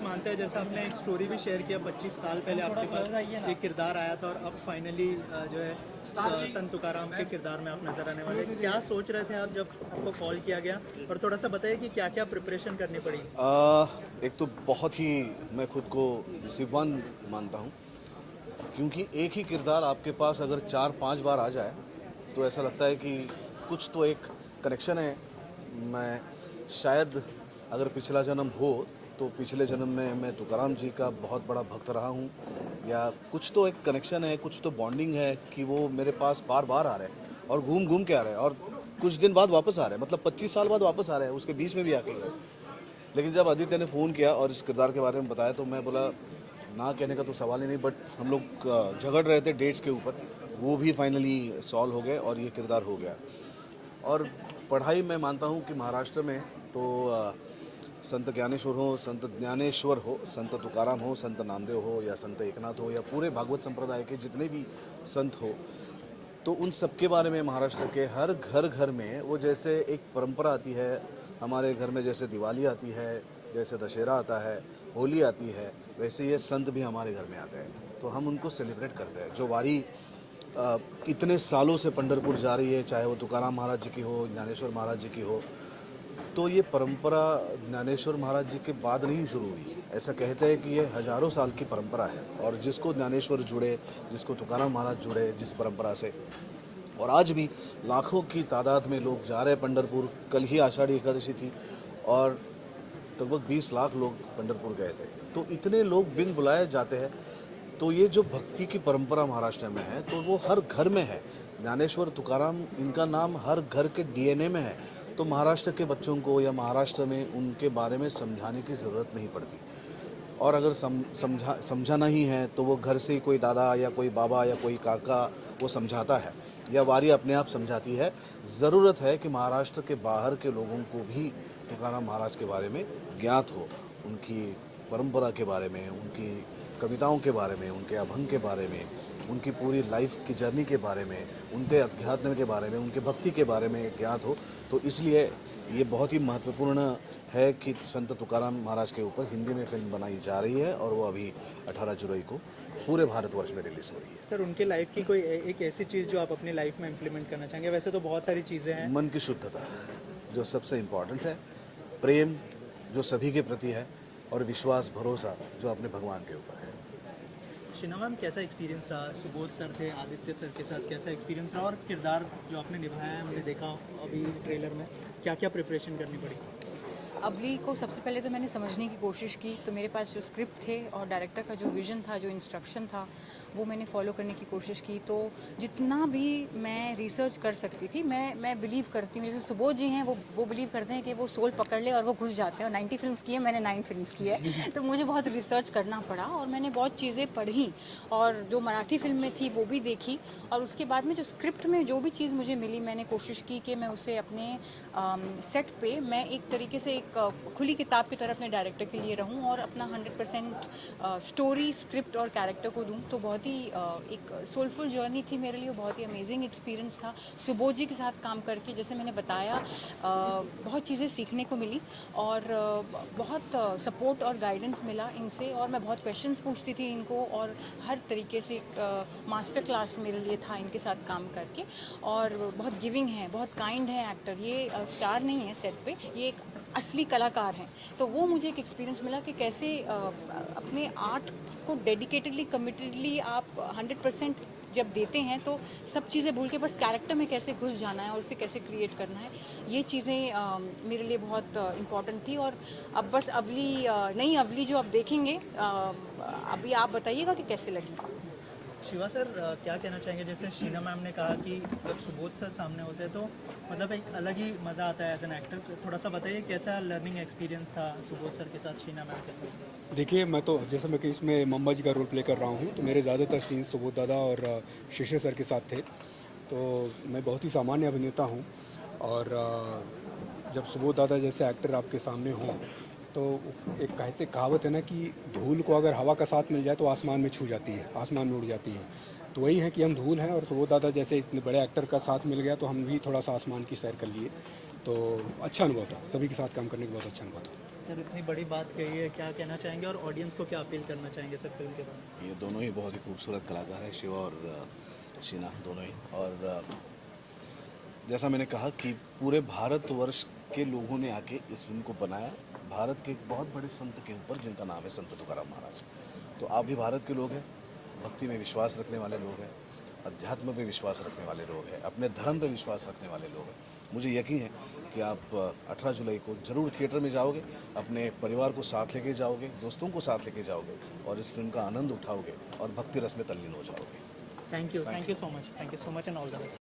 मानते हैं, जैसा आपने एक स्टोरी भी शेयर किया 25 साल पहले आपके पास एक किरदार आया था और अब फाइनली जो है संत तुकाराम के किरदार में आप नजर आने वाले, क्या सोच रहे थे आप जब आपको कॉल किया गया? और थोड़ा सा बताइए कि क्या क्या प्रिपरेशन करनी पड़ी? एक तो बहुत ही मैं खुद को नसीबवान मानता हूँ, क्योंकि एक ही किरदार आपके पास अगर 4-5 बार आ जाए तो ऐसा लगता है कि कुछ तो एक कनेक्शन है। मैं शायद अगर पिछला जन्म हो तो पिछले जन्म में मैं तुकाराम जी का बहुत बड़ा भक्त रहा हूँ, या कुछ तो एक कनेक्शन है, कुछ तो बॉन्डिंग है कि वो मेरे पास बार बार आ रहे हैं और घूम घूम के आ रहे हैं और कुछ दिन बाद वापस आ रहे हैं, मतलब 25 साल बाद वापस आ रहे हैं, उसके बीच में भी आके गए। लेकिन जब आदित्य ने फ़ोन किया और इस किरदार के बारे में बताया तो मैं बोला ना कहने का तो सवाल ही नहीं, बट हम लोग झगड़ रहे थे डेट्स के ऊपर, वो भी फाइनली सॉल्व हो गए और ये किरदार हो गया। और पढ़ाई मैं मानता हूँ कि महाराष्ट्र में तो संत ज्ञानेश्वर हो, संत ज्ञानेश्वर हो, संत तुकाराम हो, संत नामदेव हो या संत एकनाथ हो या पूरे भागवत संप्रदाय के जितने भी संत हो, तो उन सब के बारे में महाराष्ट्र के हर घर घर में वो जैसे एक परंपरा आती है। हमारे घर में जैसे दिवाली आती है, जैसे दशहरा आता है, होली आती है, वैसे ये संत भी हमारे घर में आते हैं, तो हम उनको सेलिब्रेट करते हैं। जो वारी इतने सालों से पंढरपुर जा रही है, चाहे वो तुकाराम महाराज जी की हो, ज्ञानेश्वर महाराज जी की हो, तो ये परंपरा ज्ञानेश्वर महाराज जी के बाद नहीं शुरू हुई। ऐसा कहते हैं कि ये हजारों साल की परंपरा है, और जिसको ज्ञानेश्वर जुड़े, जिसको तुकाराम महाराज जुड़े जिस परंपरा से, और आज भी लाखों की तादाद में लोग जा रहे हैं पंढरपुर। कल ही आषाढ़ी एकादशी थी और लगभग 20 लाख लोग पंढरपुर गए थे। तो इतने लोग बिन बुलाए जाते हैं, तो ये जो भक्ति की परंपरा महाराष्ट्र में है तो वो हर घर में है। ज्ञानेश्वर तुकाराम, इनका नाम हर घर के डीएनए में है। तो महाराष्ट्र के बच्चों को या महाराष्ट्र में उनके बारे में समझाने की ज़रूरत नहीं पड़ती, और अगर समझाना ही है तो वो घर से ही कोई दादा या कोई बाबा या कोई काका वो समझाता है, या वारी अपने आप समझाती है। ज़रूरत है कि महाराष्ट्र के बाहर के लोगों को भी तुकाराम महाराज के बारे में ज्ञात हो, उनकी परंपरा के बारे में, उनकी कविताओं के बारे में, उनके अभंग के बारे में, उनकी पूरी लाइफ की जर्नी के बारे में, उनके अध्यात्म के बारे में, उनके भक्ति के बारे में ज्ञात हो। तो इसलिए ये बहुत ही महत्वपूर्ण है कि संत तुकाराम महाराज के ऊपर हिंदी में फिल्म बनाई जा रही है, और वो अभी 18 जुलाई को पूरे भारतवर्ष में रिलीज़ हो रही है। सर, उनके लाइफ की कोई एक ऐसी चीज़ जो आप अपनी लाइफ में इम्प्लीमेंट करना चाहेंगे? वैसे तो बहुत सारी चीज़ें हैं। मन की शुद्धता जो सबसे इम्पॉर्टेंट है, प्रेम जो सभी के प्रति है, और विश्वास भरोसा जो अपने भगवान के ऊपर है। शीना मैम, कैसा एक्सपीरियंस रहा? सुबोध सर थे, आदित्य सर के साथ कैसा एक्सपीरियंस रहा? और किरदार जो आपने निभाया है, हमने देखा अभी ट्रेलर में, क्या क्या प्रिपरेशन करनी पड़ी? अवली को सबसे पहले तो मैंने समझने की कोशिश की, तो मेरे पास जो स्क्रिप्ट थे और डायरेक्टर का जो विज़न था, जो इंस्ट्रक्शन था, वो मैंने फॉलो करने की कोशिश की। तो जितना भी मैं रिसर्च कर सकती थी, मैं बिलीव करती हूँ, जैसे सुबोध जी हैं वो बिलीव करते हैं कि वो सोल पकड़ ले और वो घुस जाते हैं। और 90 फिल्म्स की है, मैंने 9 फिल्म्स की है तो मुझे बहुत रिसर्च करना पड़ा और मैंने बहुत चीज़ें पढ़ी, और जो मराठी फिल्म में थी वो भी देखी, और उसके बाद में जो स्क्रिप्ट में जो भी चीज़ मुझे मिली, मैंने कोशिश की कि मैं उसे अपने सेट पे मैं एक तरीके से एक खुली किताब की तरह अपने डायरेक्टर के लिए रहूं और अपना 100% स्टोरी, स्क्रिप्ट और कैरेक्टर को दूं। तो बहुत ही एक सोलफुल जर्नी थी मेरे लिए, बहुत ही अमेजिंग एक्सपीरियंस था सुबोध जी के साथ काम करके। जैसे मैंने बताया, बहुत चीज़ें सीखने को मिली और बहुत सपोर्ट और गाइडेंस मिला इनसे, और मैं बहुत क्वेश्चंस पूछती थी इनको, और हर तरीके से एक मास्टर क्लास मेरे लिए था इनके साथ काम करके। और बहुत गिविंग है, बहुत काइंड है एक्टर, ये स्टार नहीं है सेट पे, ये एक असली कलाकार हैं। तो वो मुझे एक एक्सपीरियंस मिला कि कैसे अपने आर्ट को डेडिकेटेडली, कमिटेडली आप 100% जब देते हैं तो सब चीज़ें भूल के बस कैरेक्टर में कैसे घुस जाना है और उसे कैसे क्रिएट करना है, ये चीज़ें मेरे लिए बहुत इम्पॉर्टेंट थी। और अब बस अवली, नई अवली जो आप देखेंगे, अभी आप बताइएगा कि कैसे लगी। शिवा सर, क्या कहना चाहेंगे? जैसे शीना मैम ने कहा कि जब सुबोध सर सामने होते हैं तो मतलब एक अलग ही मज़ा आता है एज एन एक्टर। थोड़ा सा बताइए कैसा लर्निंग एक्सपीरियंस था सुबोध सर के साथ, शीना मैम के साथ? देखिए, मैं तो जैसे मैं कि इसमें मम्मा जी का रोल प्ले कर रहा हूँ, तो मेरे ज़्यादातर सीन्स सुबोध दादा और शिशिर सर के साथ थे। तो मैं बहुत ही सामान्य अभिनेता हूँ, और जब सुबोध दादा जैसे एक्टर आपके सामने हों तो एक कहावत है ना कि धूल को अगर हवा का साथ मिल जाए तो आसमान में छू जाती है, आसमान में उड़ जाती है। तो वही है कि हम धूल हैं, और सुबोध दादा जैसे इतने बड़े एक्टर का साथ मिल गया तो हम भी थोड़ा सा आसमान की सैर कर लिए। तो अच्छा अनुभव था, सभी के साथ काम करने का बहुत अच्छा अनुभव था। सर इतनी बड़ी बात कही है, क्या कहना चाहेंगे और ऑडियंस को क्या अपील करना चाहेंगे सर फिल्म के बारे में? ये दोनों ही बहुत ही खूबसूरत कलाकार हैं, शिवा और शीना दोनों ही। और जैसा मैंने कहा कि पूरे भारतवर्ष के लोगों ने आके इस फिल्म को बनाया, भारत के एक बहुत बड़े संत के ऊपर जिनका नाम है संत तुकाराम महाराज। तो आप भी भारत के लोग हैं, भक्ति में विश्वास रखने वाले लोग हैं, अध्यात्म पे विश्वास रखने वाले लोग हैं, अपने धर्म पे विश्वास रखने वाले लोग हैं। मुझे यकीन है कि आप 18 जुलाई को ज़रूर थिएटर में जाओगे, अपने परिवार को साथ लेके जाओगे, दोस्तों को साथ लेके जाओगे और इस फिल्म का आनंद उठाओगे और भक्ति रस में तल्लीन हो जाओगे। Thank you so much, thank you so much and all the best.